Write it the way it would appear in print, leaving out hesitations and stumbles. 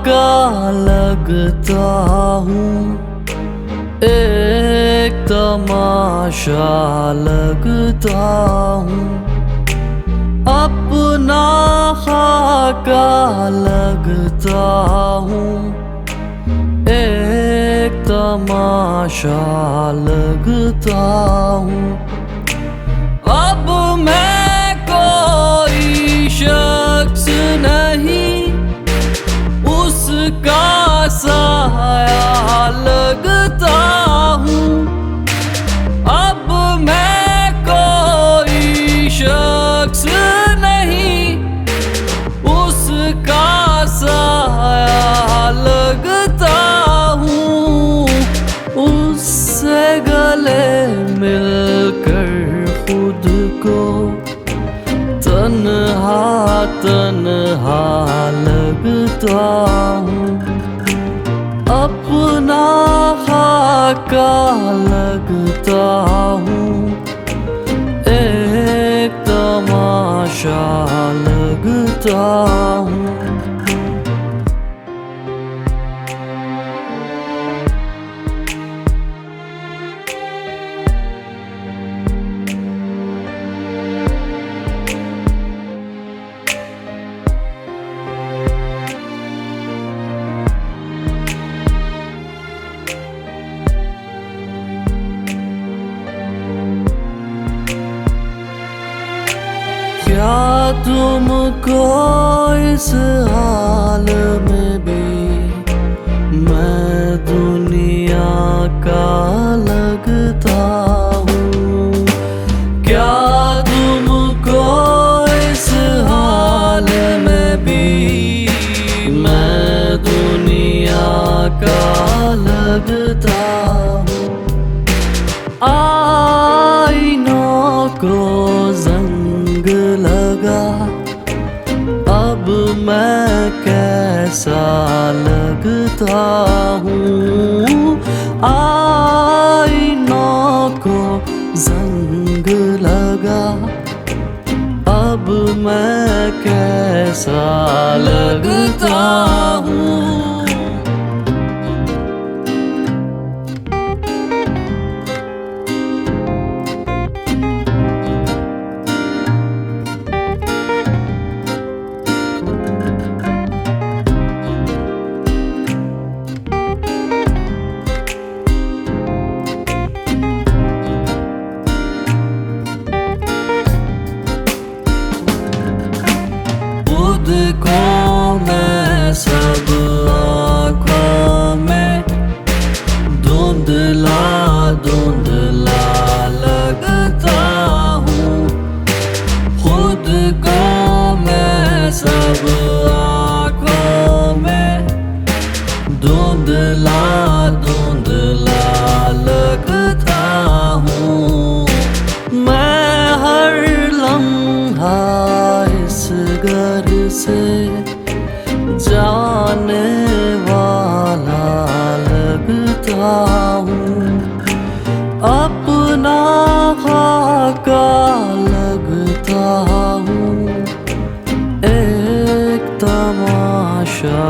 का लगता हूँ, एक तमाशा लगता हूँ। अपना खाका लगता हूँ, एक तमाशा लगता हूँ। अब मैं कोई शख्स नहीं, उसका साया लगता हूँ। अब मैं कोई शख्स नहीं, उसका साया लगता हूँ। उससे गले मिलकर खुद को तन्हा तन्हा लगता हूँ। अपना खाका लगता हूँ, एक तमाशा लगता हूँ। क्या तुमको इस हाल में भी मैं दुनिया का लगता हूँ? क्या तुमको इस हाल में भी मैं दुनिया का लगता हूँ? आईनों को जंग लगा, अब मैं कैसा लगता हूँ? आईनों को जंग लगा, अब मैं कैसा लगता हूँ? खुद को मैं सब आँखों में धुंधला धुंधला लगता हूँ। खुद को मैं सब आँखों में धुंधला धुंधला लगता हूँ। मैं हर लम्हा इस घर से जाने वाला लगता हूँ। अपना खाका लगता हूँ, एक तमाशा